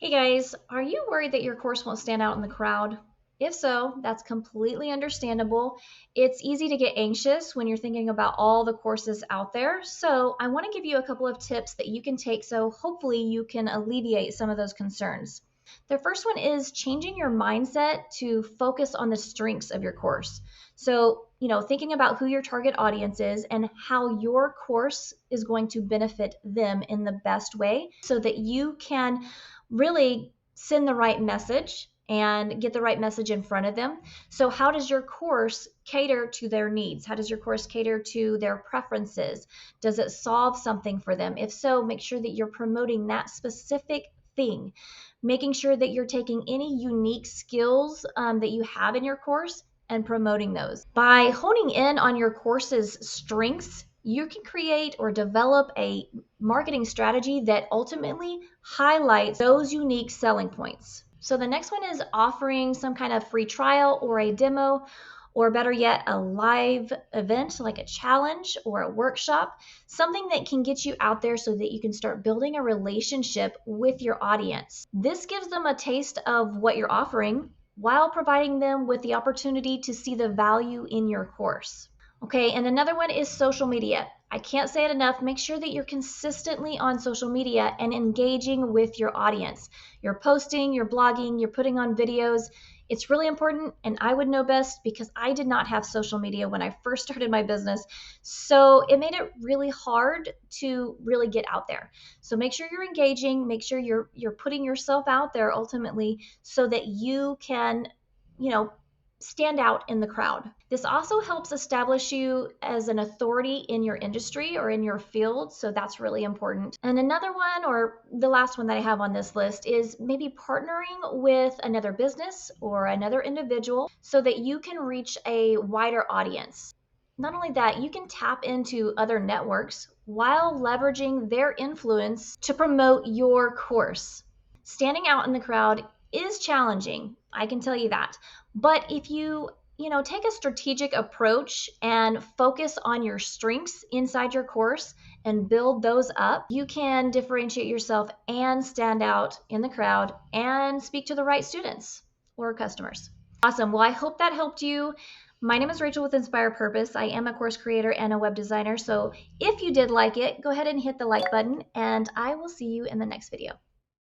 Hey guys, are you worried that your course won't stand out in the crowd? If so, that's completely understandable. It's easy to get anxious when you're thinking about all the courses out there. So, I want to give you a couple of tips that you can take so hopefully you can alleviate some of those concerns. The first one is changing your mindset to focus on the strengths of your course. So, thinking about who your target audience is and how your course is going to benefit them in the best way so that you can really send the right message and get the right message in front of them. So, how does your course cater to their needs? How does your course cater to their preferences? Does it solve something for them? If so, make sure that you're promoting that specific thing, making sure that you're taking any unique skills that you have in your course and promoting those. By honing in on your course's strengths, you can create or develop a marketing strategy that ultimately highlights those unique selling points. So the next one is offering some kind of free trial or a demo, or better yet, a live event like a challenge or a workshop, something that can get you out there so that you can start building a relationship with your audience. This gives them a taste of what you're offering while providing them with the opportunity to see the value in your course. Okay, and another one is social media. I can't say it enough. Make sure that you're consistently on social media and engaging with your audience. You're posting, you're blogging, you're putting on videos. It's really important, and I would know best because I did not have social media when I first started my business. So it made it really hard to really get out there. So make sure you're engaging, make sure you're putting yourself out there ultimately so that you can, you know, stand out in the crowd. This also helps establish you as an authority in your industry or in your field, so that's really important. And another one, or the last one that I have on this list, is maybe partnering with another business or another individual so that you can reach a wider audience. Not only that, you can tap into other networks while leveraging their influence to promote your course. Standing out in the crowd is challenging, I can tell you that. But if you take a strategic approach and focus on your strengths inside your course and build those up, you can differentiate yourself and stand out in the crowd and speak to the right students or customers. Awesome. Well, I hope that helped you. My name is Rachel with Inspire Purpose. I am a course creator and a web designer. So if you did like it, go ahead and hit the like button, and I will see you in the next video.